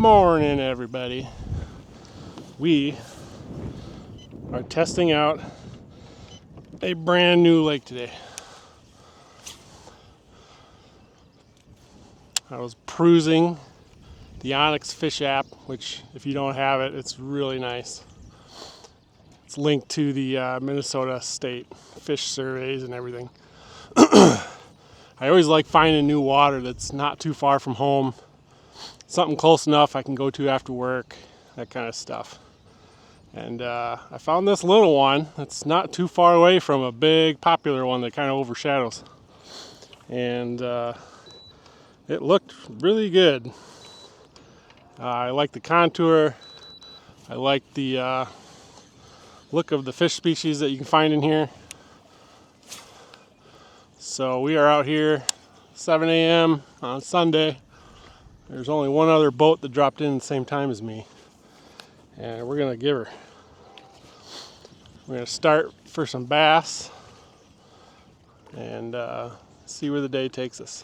morning, everybody. We are testing out a brand new lake today. I was perusing the Onyx Fish app, which if you don't have it, it's really nice. It's linked to the Minnesota State fish surveys and everything. I always like finding new water that's not too far from home. Something close enough I can go to after work, that kind of stuff. And I found this little one that's not too far away from a big popular one that kind of overshadows. And it looked really good. I like the contour. I like the look of the fish species that you can find in here. So we are out here 7 a.m. on Sunday. There's only one other boat that dropped in at the same time as me. And we're gonna give her. We're gonna start for some bass and see where the day takes us.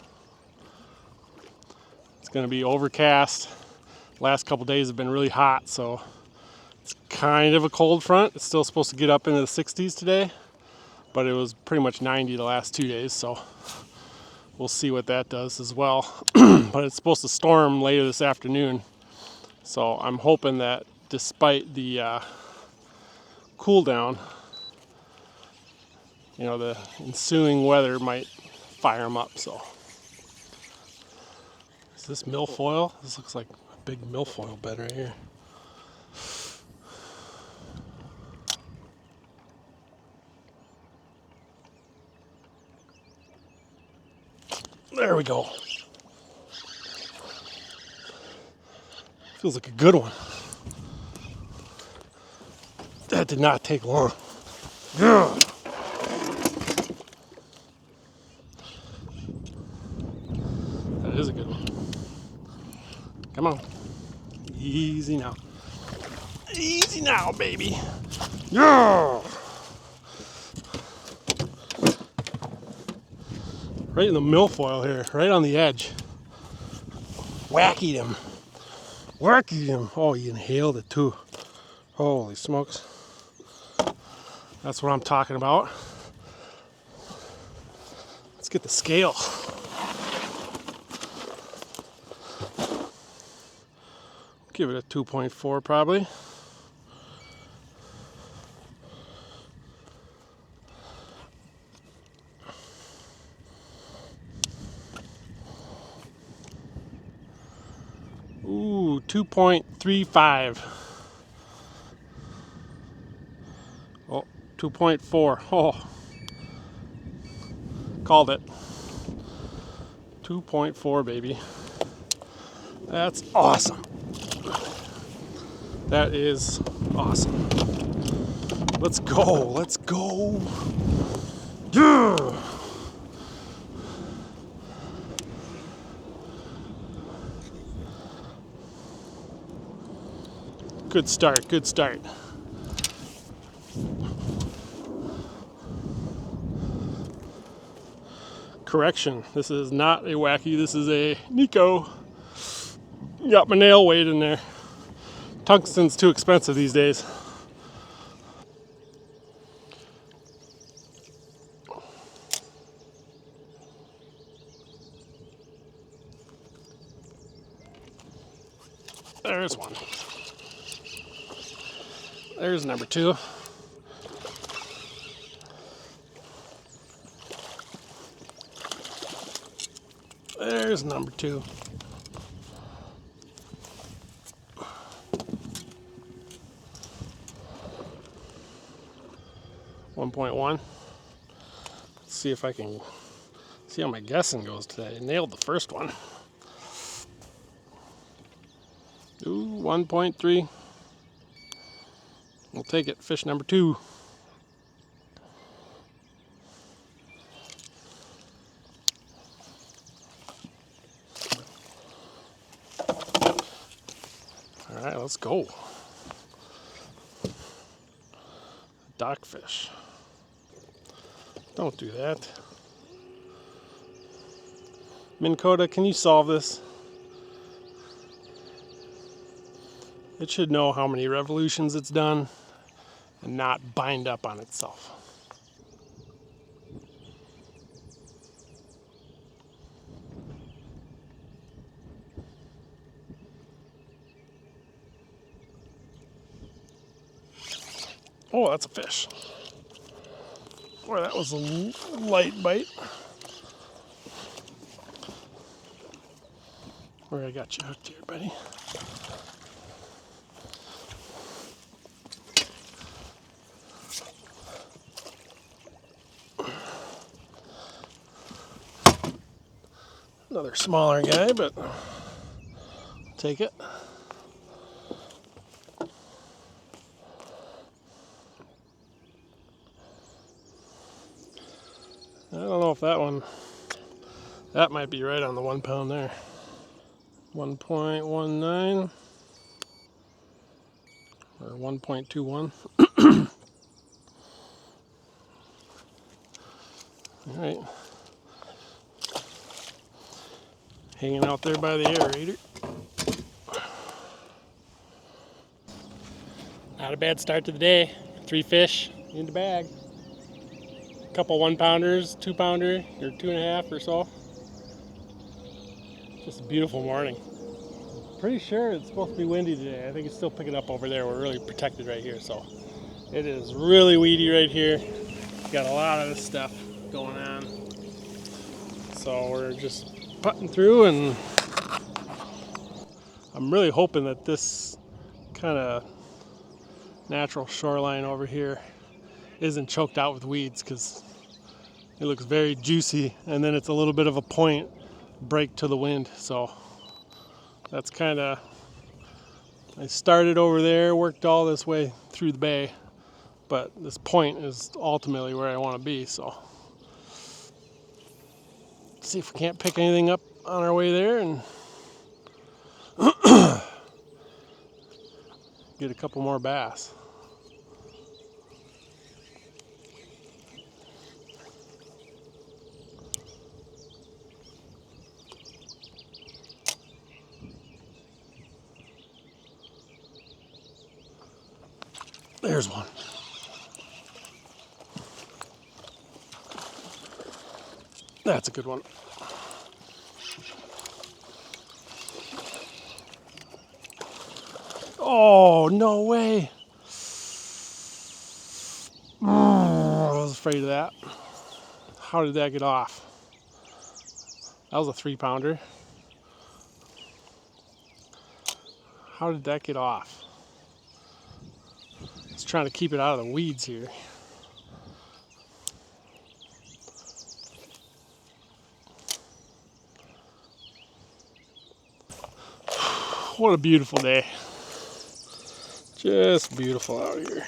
It's gonna be overcast. Last couple days have been really hot, so it's kind of a cold front. It's still supposed to get up into the 60s today, but it was pretty much 90 the last 2 days, so we'll see what that does as well. But it's supposed to storm later this afternoon, so I'm hoping that despite the cool down, you know, the ensuing weather might fire them up. So is this milfoil? This looks like a big milfoil bed right here. There we go. Feels like a good one. That did not take long. Yeah. That is a good one. Come on. Easy now. Easy now, baby. Yeah. Right in the milfoil here, right on the edge. Wackied him. Wackied him. Oh, he inhaled it too. Holy smokes. That's what I'm talking about. Let's get the scale. Give it a 2.4 probably. Ooh, 2.35. Oh, 2.4. Oh, called it. 2.4, baby. That's awesome. That is awesome. Let's go. Let's go. Yeah. Good start. Good start. Correction, this is not a wacky, this is a Nico. Got my nail weight in there. Tungsten's too expensive these days. There's one. There's number 2. There's number 2. .1. Let's see if I can see how my guessing goes today. I nailed the first one. Ooh, 1.3. We'll take it. Fish number 2. All right, let's go. Dockfish. Don't do that. Minn Kota, can you solve this? It should know how many revolutions it's done and not bind up on itself. Oh, that's a fish. Boy, that was a light bite. Where I got you hooked here, buddy. Another smaller guy, but I'll take it. I don't know if that might be right on the 1 pound there. 1.19 or 1.21. All right. Hanging out there by the aerator. Not a bad start to the day. 3 fish in the bag. A couple 1 pounders, 2 pounder, or 2.5 or so. Just a beautiful morning. Pretty sure it's supposed to be windy today. I think it's still picking up over there. We're really protected right here, so it is really weedy right here. Got a lot of this stuff going on. So we're just putting through, and I'm really hoping that this kind of natural shoreline over here isn't choked out with weeds, because it looks very juicy, and then it's a little bit of a point break to the wind. So that's kind of, I started over there, worked all this way through the bay, but this point is ultimately where I want to be. So see if we can't pick anything up on our way there and get a couple more bass. There's one. That's a good one. Oh, no way. I was afraid of that. How did that get off? That was a 3 pounder. How did that get off? I was trying to keep it out of the weeds here. What a beautiful day. Just beautiful out here.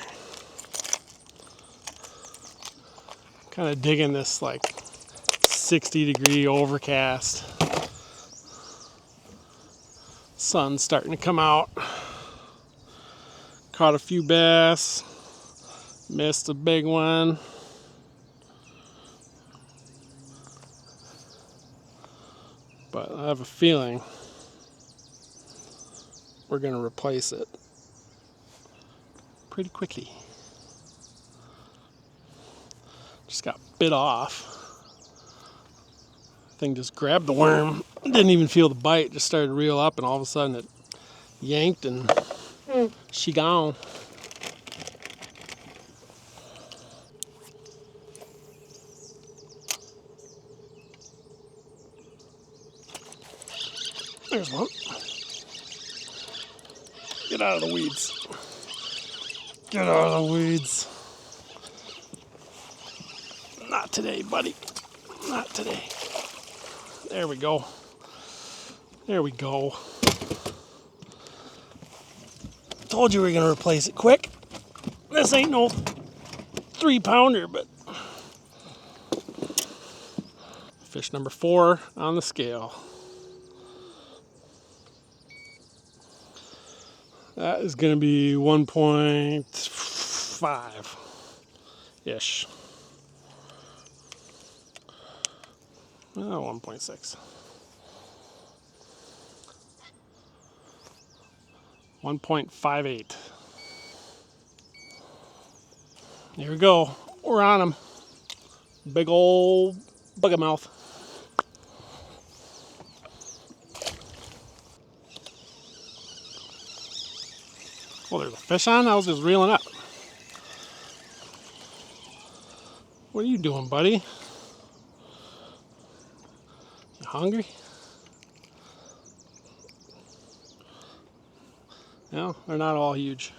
Kind of digging this like 60-degree overcast. Sun's starting to come out. Caught a few bass. Missed a big one. But I have a feeling we're going to replace it pretty quickly. Just got bit off. Thing just grabbed the worm. Didn't even feel the bite. Just started to reel up, and all of a sudden it yanked, and she gone. There's one. Get out of the weeds. Get out of the weeds. Not today, buddy. Not today. There we go. There we go. Told you we were going to replace it quick. This ain't no 3 pounder, but fish number 4 on the scale. That is going to be 1.5-ish. 1.6. 1.58. Here we go. We're on them. Big old bugger mouth. Well, there's a fish on. I was just reeling up. What are you doing, buddy? You hungry? No, they're not all huge.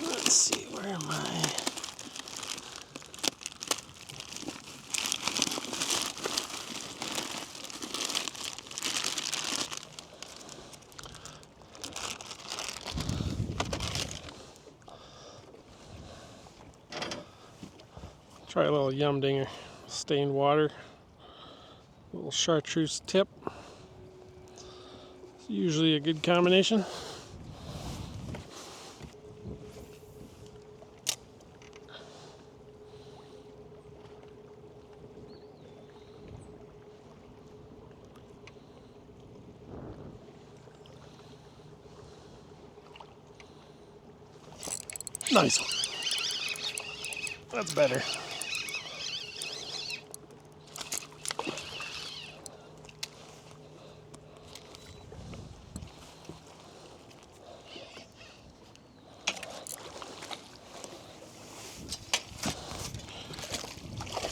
Let's see, where am I? Try a little yum dinger, stained water, a little chartreuse tip. It's usually a good combination. Nice one. That's better.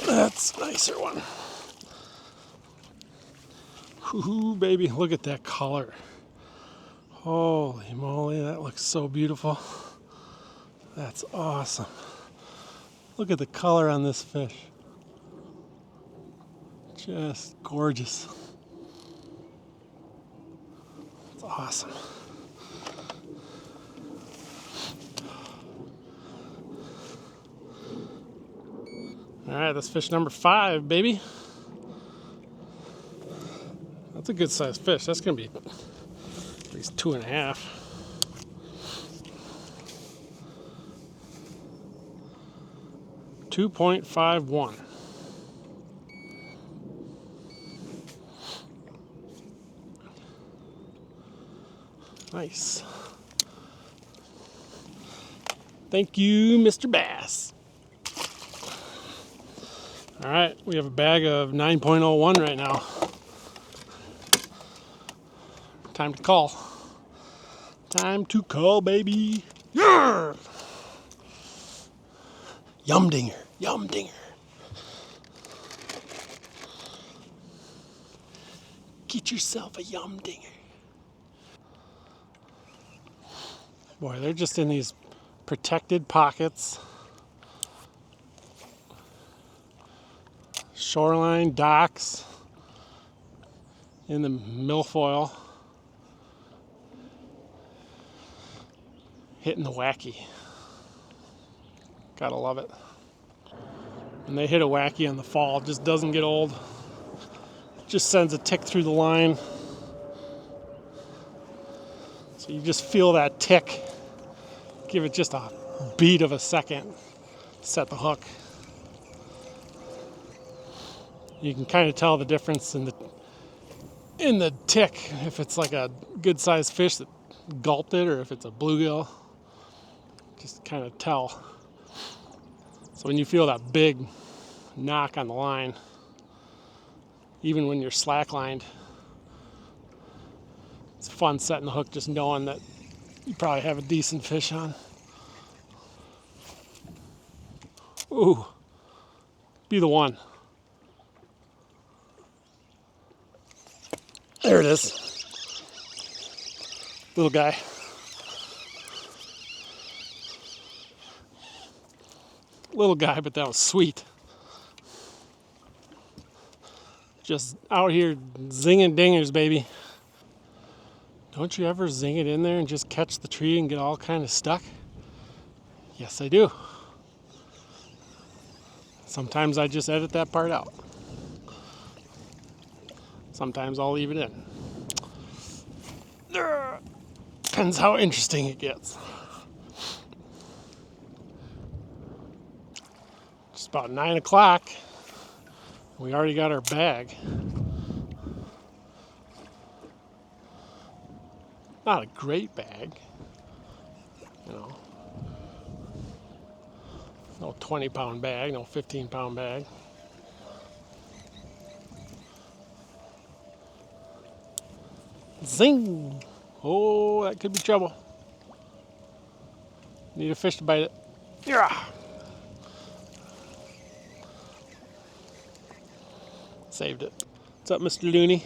That's a nicer one. Ooh, baby, look at that color. Holy moly, that looks so beautiful. That's awesome. Look at the color on this fish. Just gorgeous. It's awesome. All right, that's fish number 5, baby. That's a good sized fish. That's gonna be at least 2.5. $2.51. Nice. Thank you, Mr. Bass. All right, we have a bag of 9.01 right now. Time to call. Time to call, baby. Yeah! Yum dinger, yum dinger. Get yourself a yum dinger. Boy, they're just in these protected pockets. Shoreline docks in the milfoil. Hitting the wacky. Gotta love it. And they hit a wacky in the fall. It just doesn't get old. Just sends a tick through the line. So you just feel that tick. Give it just a beat of a second. Set the hook. You can kind of tell the difference in the tick, if it's like a good sized fish that gulped it or if it's a bluegill. Just kind of tell. So when you feel that big knock on the line, even when you're slacklined, it's fun setting the hook just knowing that you probably have a decent fish on. Ooh, be the one. There it is. Little guy. Little guy, but that was sweet. Just out here zinging dingers, baby. Don't you ever zing it in there and just catch the tree and get all kind of stuck? Yes, I do. Sometimes I just edit that part out. Sometimes I'll leave it in. Depends how interesting it gets. It's about 9 o'clock. We already got our bag. Not a great bag, you know. No 20-pound bag, no 15-pound bag. Zing! Oh, that could be trouble. Need a fish to bite it. Yeah. Saved it. What's up, Mr. Looney?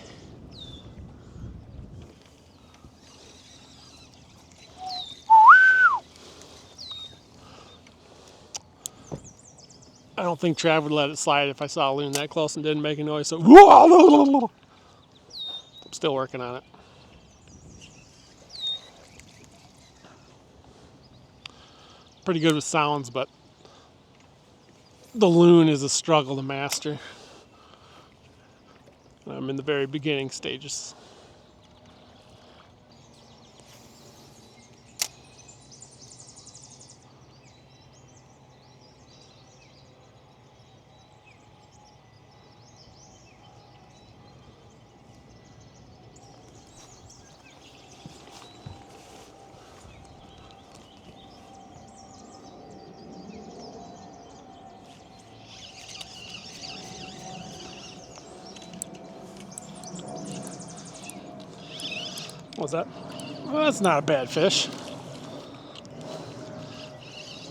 I don't think Trav would let it slide if I saw a loon that close and didn't make a noise. So, I'm still working on it. Pretty good with sounds, but the loon is a struggle to master. I'm in the very beginning stages. What's that? Well, that's not a bad fish.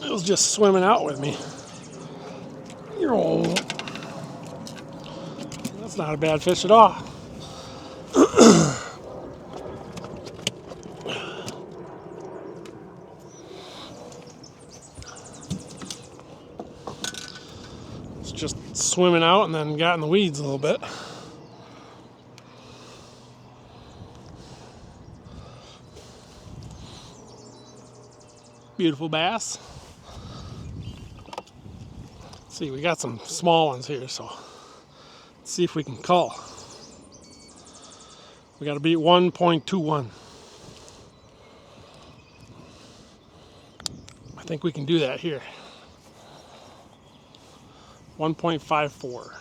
It was just swimming out with me. That's not a bad fish at all. It's just swimming out and then got in the weeds a little bit. Beautiful bass. Let's see, we got some small ones here, so let's see if we can call. We got to beat 1.21. I think we can do that here. 1.54.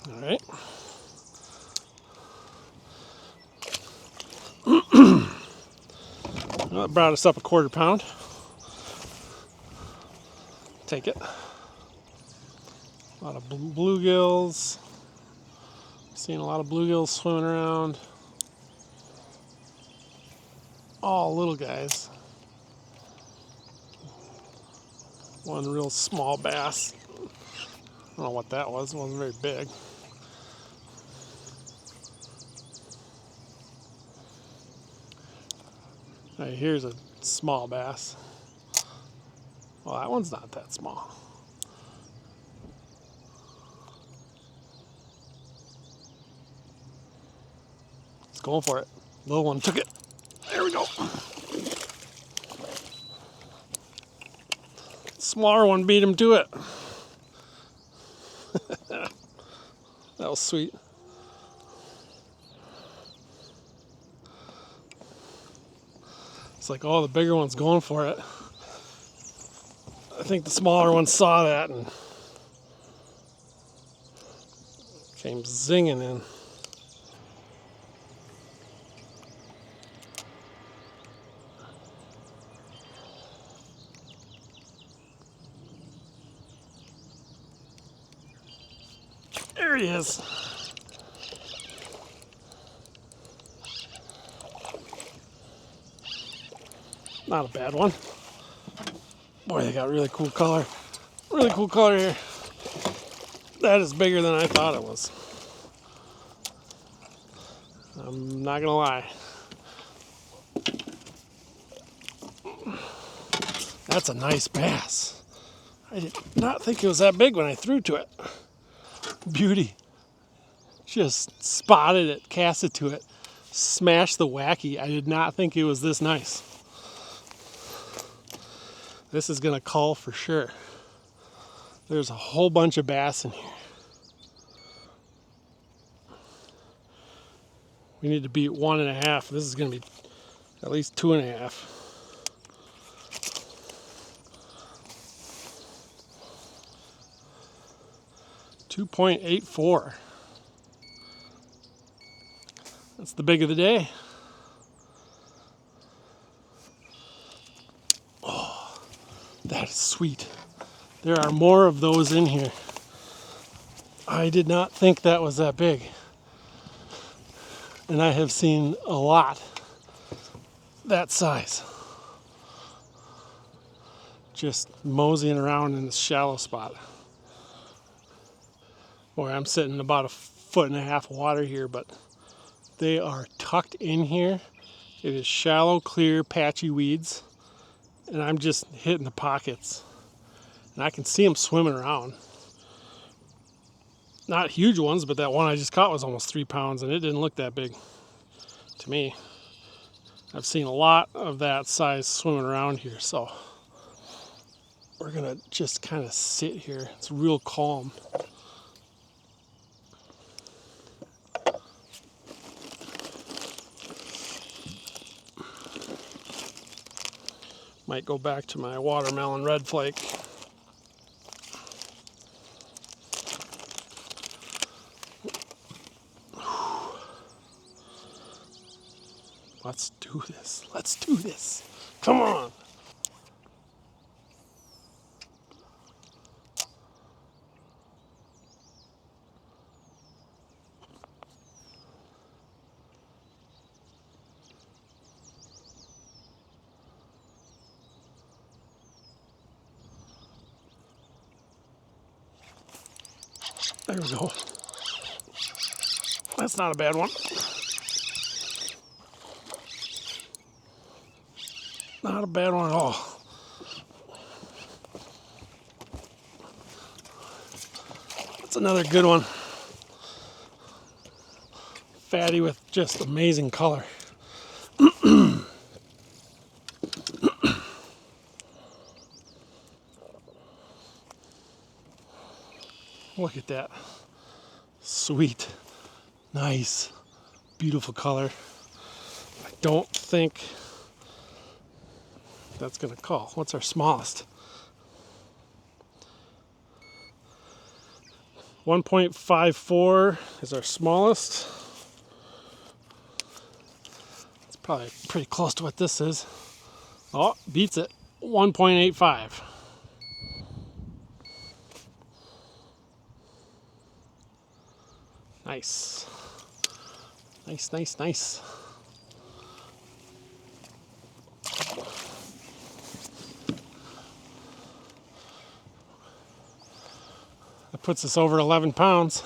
All right. Well, that brought us up a 1/4 pound. Take it. A lot of bluegills. Seeing a lot of bluegills swimming around. All little guys. One real small bass. I don't know what that was. It wasn't very big. Right, here's a small bass. Well, that one's not that small. It's going for it. Little one took it. There we go. Smaller one beat him to it. That was sweet. It's like, oh, the bigger one's going for it. I think the smaller one saw that and came zinging in. There he is. Not a bad one. Boy, they got really cool color. Really cool color here. That is bigger than I thought it was. I'm not gonna lie. That's a nice bass. I did not think it was that big when I threw to it. Beauty. Just spotted it, casted to it, smashed the wacky. I did not think it was this nice. This is gonna call for sure. There's a whole bunch of bass in here. We need to beat 1.5. This is gonna be At least 2.5. .84. That's the big of the day. Oh, that is sweet. There are more of those in here. I did not think that was that big. And I have seen a lot that size. Just moseying around in this shallow spot. Boy, I'm sitting in about 1.5 feet of water here, but they are tucked in here. It is shallow, clear, patchy weeds, and I'm just hitting the pockets. And I can see them swimming around. Not huge ones, but that one I just caught was almost 3 pounds, and it didn't look that big to me. I've seen a lot of that size swimming around here, so we're gonna just kind of sit here. It's real calm. Might go back to my watermelon red flake. Let's do this. Let's do this. Come on. There we go. That's not a bad one. Not a bad one at all. That's another good one. Fatty with just amazing color. Look at that. Sweet, nice, beautiful color. I don't think that's gonna call. What's our smallest? 1.54 is our smallest. It's probably pretty close to what this is. Oh, beats it. 1.85. Nice. Nice, nice, nice. That puts us over 11 pounds.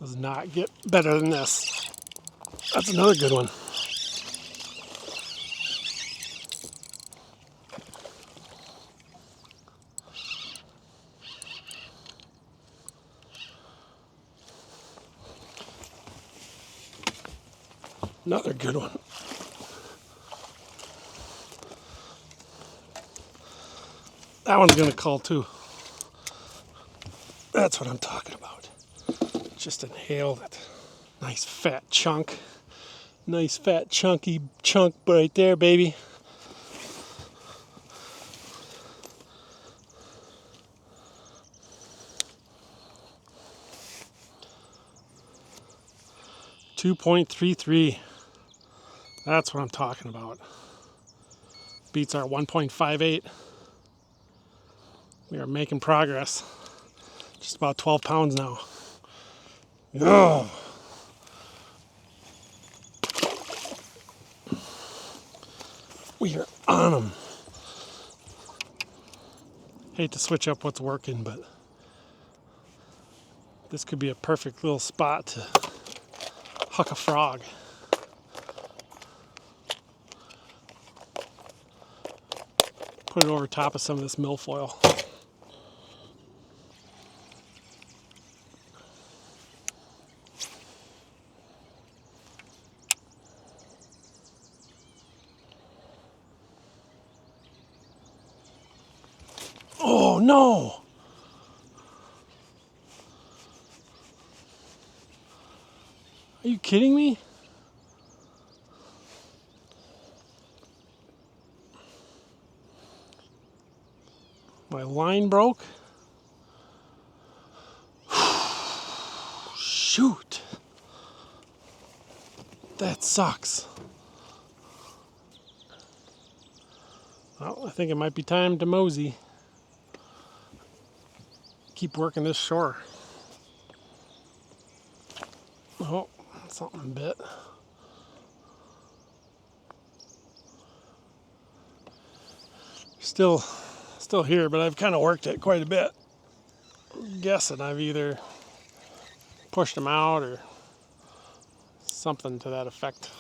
Does not get better than this. That's another good one. Another good one. That one's gonna call too. That's what I'm talking about. Just inhaled it. Nice fat chunk. Nice fat chunky chunk right there, baby. .33. That's what I'm talking about. Beats our 1.58. We are making progress. Just about 12 pounds now. Oh. We are on them. Hate to switch up what's working, but this could be a perfect little spot to huck a frog. Put it over top of some of this milfoil. Oh no! Are you kidding me? My line broke? Shoot! That sucks. Well, I think it might be time to mosey. Keep working this shore. Oh, something bit. Still here, but I've kind of worked it quite a bit. I'm guessing I've either pushed them out or something to that effect.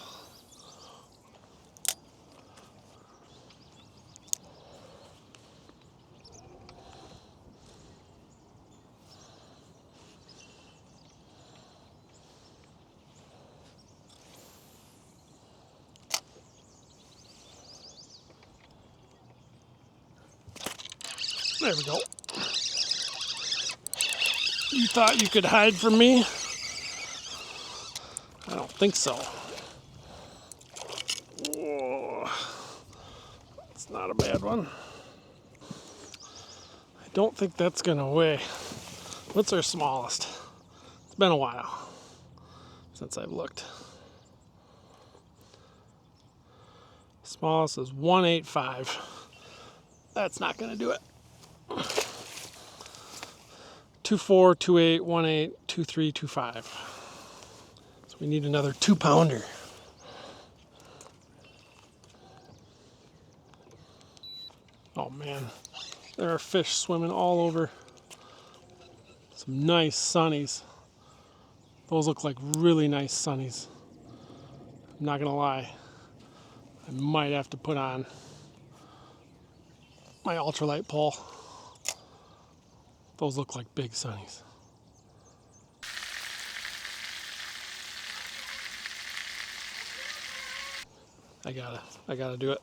There we go. You thought you could hide from me? I don't think so. Whoa. It's not a bad one. I don't think that's gonna weigh. What's our smallest? It's been a while since I've looked. Smallest is 185. That's not gonna do it. 24, 28, 18, 23, 25. So we need another 2-pounder. Oh man, there are fish swimming all over. Some nice sunnies. Those look like really nice sunnies. I'm not gonna lie. I might have to put on my ultralight pole. Those look like big sunnies. I gotta do it.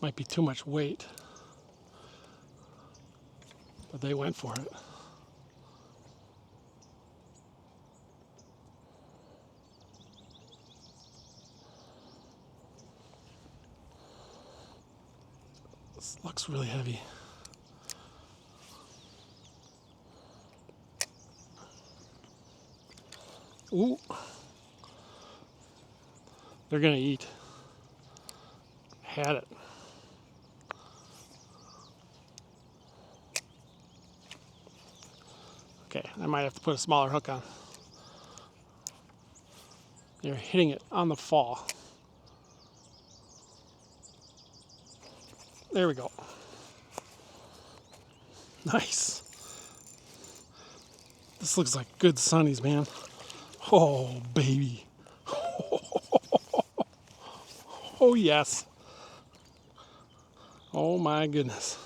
Might be too much weight, but they went for it. This looks really heavy. Ooh, they're gonna eat. Had it. Okay, I might have to put a smaller hook on. They're hitting it on the fall. There we go. Nice. This looks like good sunnies, man. Oh, baby. Oh, yes. Oh, my goodness.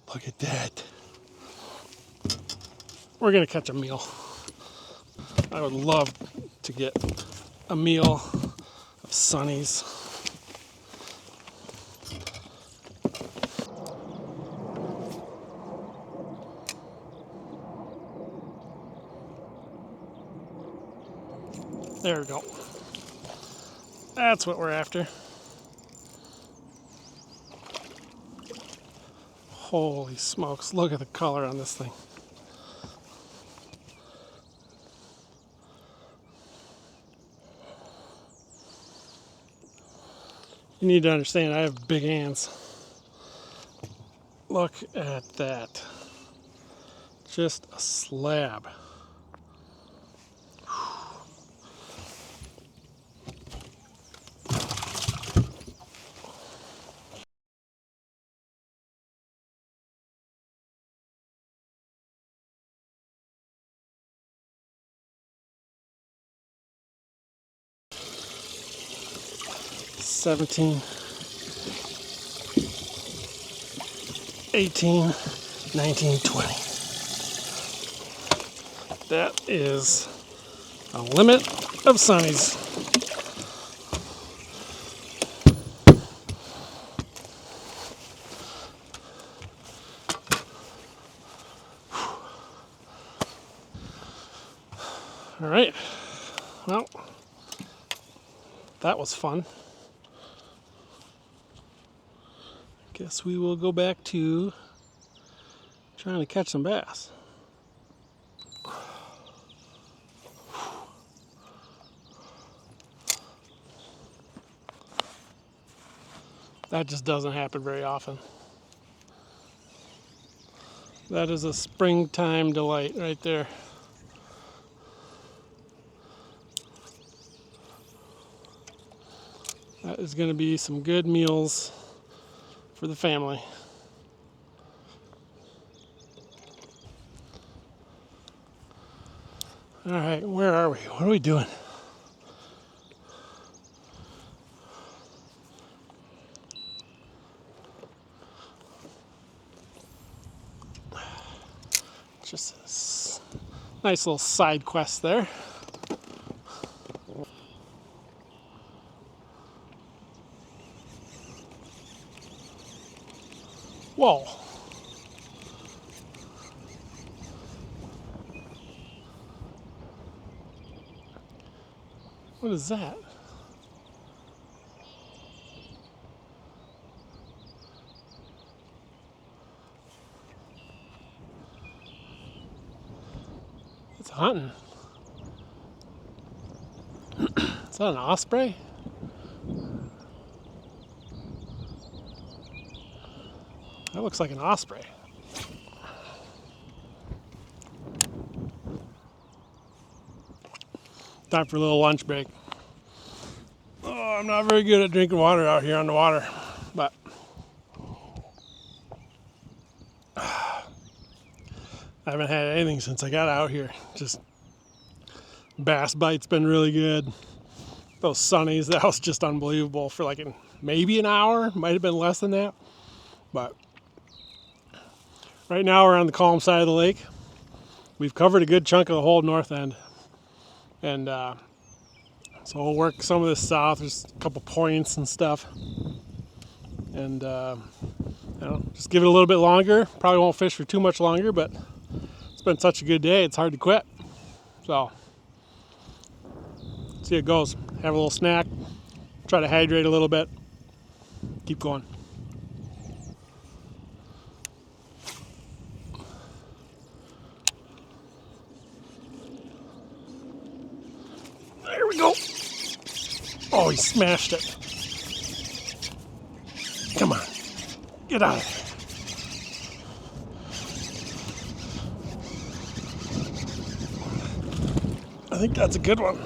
Look at that. We're going to catch a meal. I would love to get a meal, a sunnies. There we go. That's what we're after. Holy smokes, look at the color on this thing. You need to understand, I have big hands. Look at that. Just a slab. 17, 18, 19, 20. That is a limit of sunnies. All right, well, that was fun. Guess we will go back to trying to catch some bass. That just doesn't happen very often. That is a springtime delight right there. That is going to be some good meals for the family. All right, where are we? What are we doing? Just a nice little side quest there. Whoa. What is that? It's hunting. Is that an osprey? That looks like an osprey. Time for a little lunch break. Oh, I'm not very good at drinking water out here on the water, but I haven't had anything since I got out here. Just bass bite's been really good. Those sunnies, that was just unbelievable for like maybe an hour. Might have been less than that. But right now we're on the calm side of the lake. We've covered a good chunk of the whole north end. And so we'll work some of this south. There's a couple points and stuff. And just give it a little bit longer. Probably won't fish for too much longer, but it's been such a good day, it's hard to quit. So, see how it goes. Have a little snack. Try to hydrate a little bit. Keep going. There we go. Oh, he smashed it. Come on. Get out of there. I think that's a good one.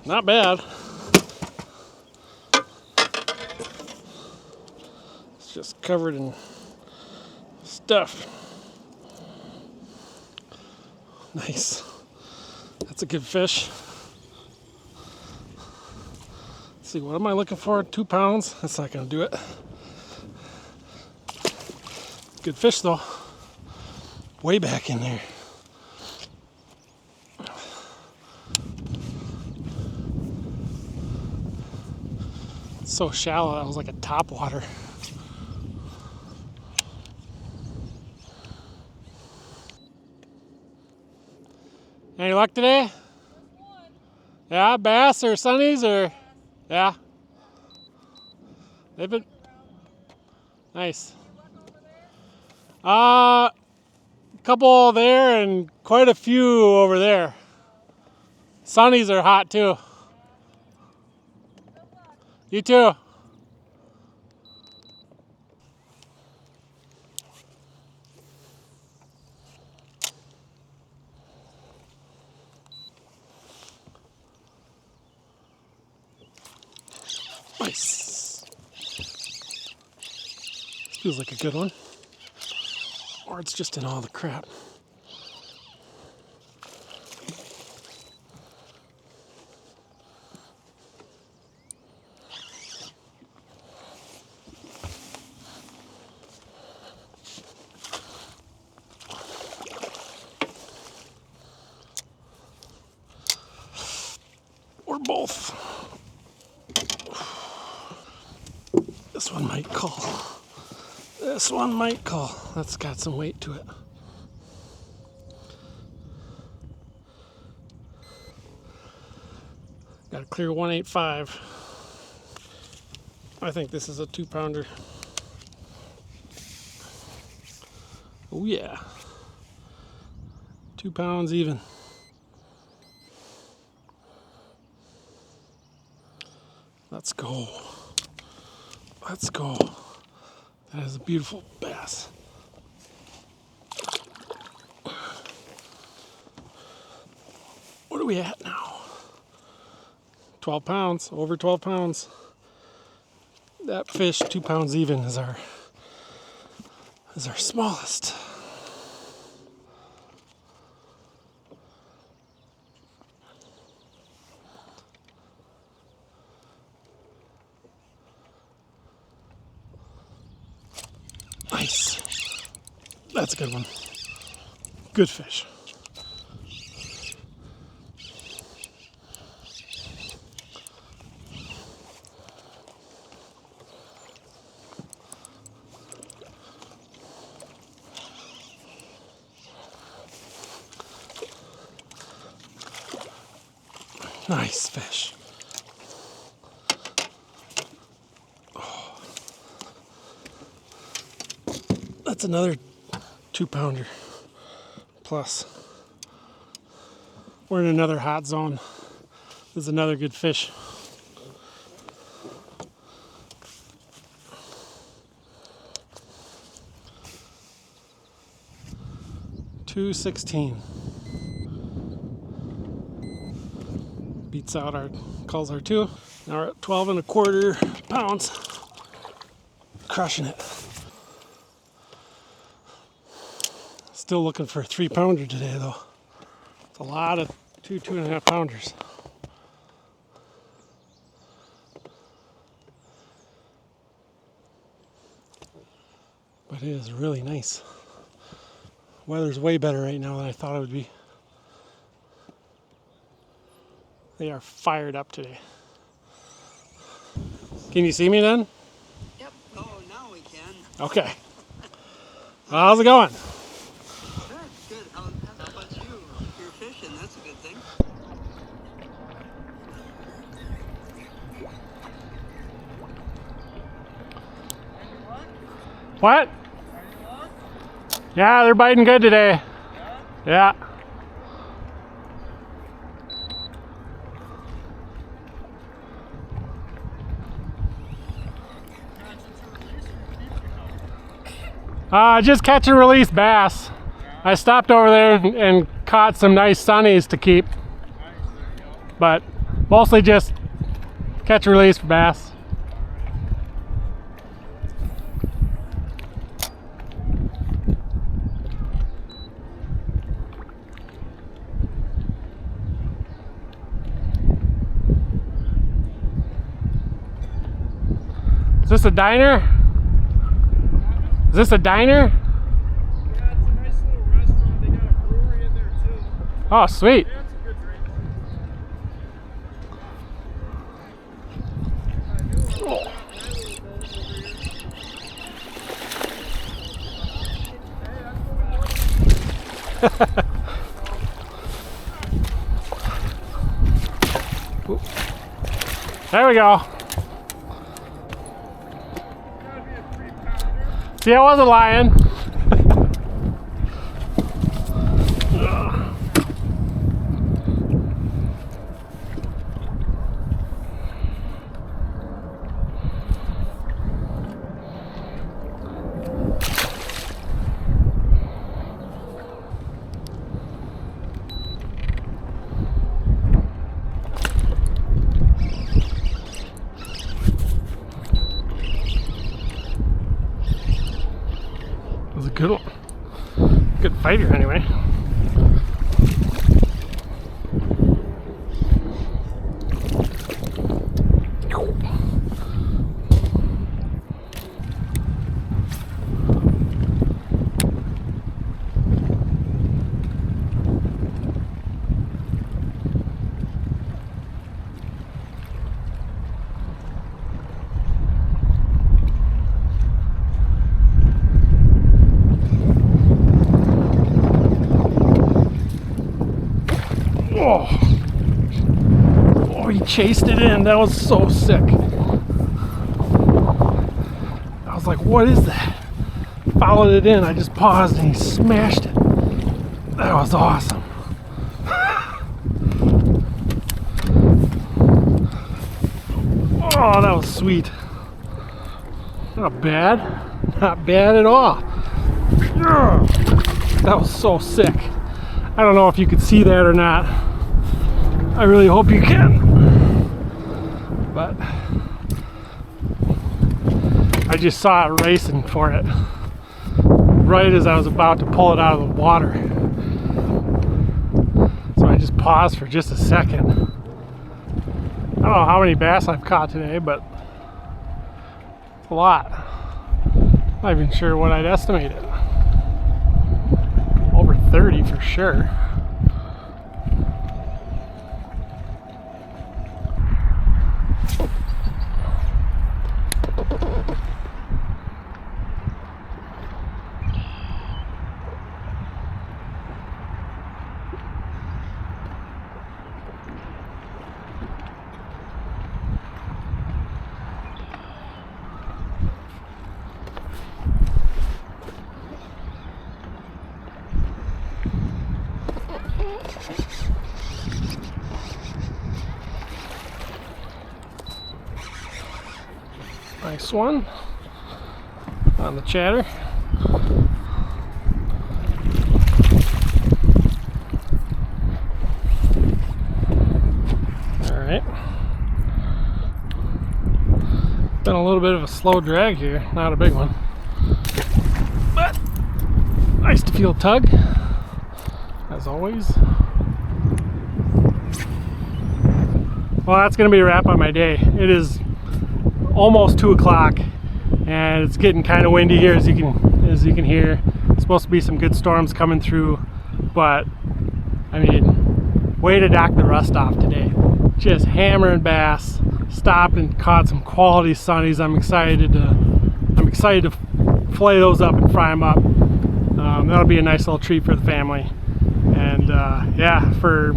Not bad. It's just covered in stuff. Nice. That's a good fish. Let's see, what am I looking for? 2 pounds? That's not gonna do it. Good fish though. way back in there. It's so shallow, that was like a top water. Any luck today? Yeah, bass or sunnies or? Yeah. They've been nice. A couple there and quite a few over there. Sunnies are hot too. You too. Nice. This feels like a good one. Or it's just in all the crap. Or both. This one might call. This one might call. That's got some weight to it. Got a clear 185. I think this is a 2-pounder. Oh yeah. 2 pounds even. Let's go. Let's go. That is a beautiful bass. What are we at now? 12 pounds, over 12 pounds. That fish, 2 pounds even, is our smallest. Nice. That's a good one. Good fish. Nice fish. Oh. That's another 2-pounder plus. We're in another hot zone. This is another good fish. $2.16. Beats out our calls our 2. Now we're at 12.25 pounds. Crushing it. Still looking for a 3-pounder today though. It's a lot of 2.5 pounders. But it is really nice. Weather's way better right now than I thought it would be. They are fired up today. Can you see me then? Yep. Oh, now we can. Okay. How's it going? Good, good. How about you? You're fishing, that's a good thing. What? Yeah, they're biting good today. Yeah. Just catch and release bass. I stopped over there and caught some nice sunnies to keep. But mostly just catch and release for bass. Is this a diner? Is this a diner? Yeah, it's a nice little restaurant. Oh, sweet. There we go. See, I wasn't lying. That was a good one. Good fighter, anyway. Oh, he chased it in. That was so sick. I was like, what is that? Followed it in. I just paused and he smashed it. That was awesome. Oh, that was sweet. Not bad. Not bad at all. That was so sick. I don't know if you could see that or not. I really hope you can. But I just saw it racing for it right as I was about to pull it out of the water. So I just paused for just a second. I don't know how many bass I've caught today, but it's a lot. Not even sure what I'd estimate it. Over 30 for sure. Nice one on the chatter. All right. Been a little bit of a slow drag here, not a big one, but nice to feel a tug, as always. Well, that's going to be a wrap on my day. It is almost 2 o'clock and it's getting kind of windy here, as you can hear. It's supposed to be some good storms coming through, but I mean, way to knock the rust off today. Just hammering bass, stopped and caught some quality sunnies. I'm excited to fillet those up and fry them up. That'll be a nice little treat for the family. And yeah, for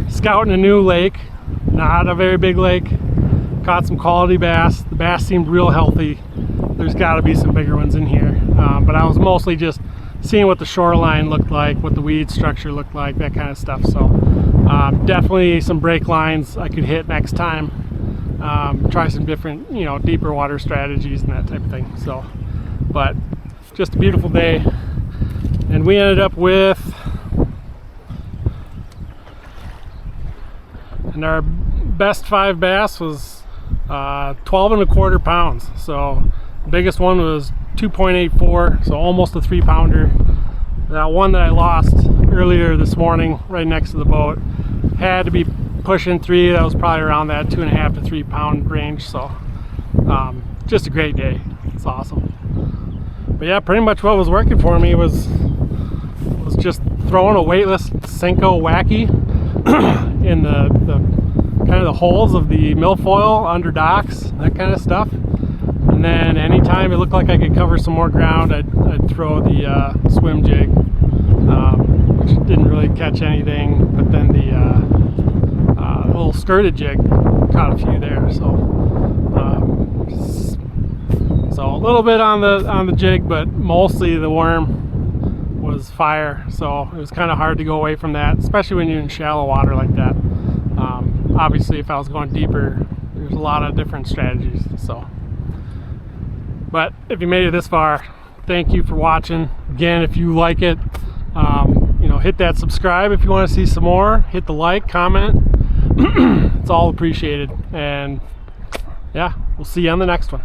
scouting a new lake, not a very big lake, caught some quality bass. The bass seemed real healthy. There's got to be some bigger ones in here, but I was mostly just seeing what the shoreline looked like, what the weed structure looked like, that kind of stuff. So definitely some break lines I could hit next time. Try some different, deeper water strategies and that type of thing. So, but just a beautiful day, and we ended up with, and our best 5 bass was 12¼ pounds. So the biggest one was 2.84, so almost a 3-pounder. That one that I lost earlier this morning right next to the boat had to be pushing 3. That was probably around that 2.5 to 3 pound range. So just a great day. It's awesome. But yeah, pretty much what was working for me was just throwing a weightless senko wacky in the kind of the holes of the milfoil under docks, that kind of stuff. And then anytime it looked like I could cover some more ground, I'd throw the swim jig, which didn't really catch anything, but then the little skirted jig caught a few there. So a little bit on the jig, but mostly the worm was fire. So it was kind of hard to go away from that, especially when you're in shallow water like that. Obviously, if I was going deeper, there's a lot of different strategies. So, but if you made it this far, thank you for watching. Again, if you like it, you know, hit that subscribe if you want to see some more. Hit the like, comment. It's all appreciated. And yeah, we'll see you on the next one.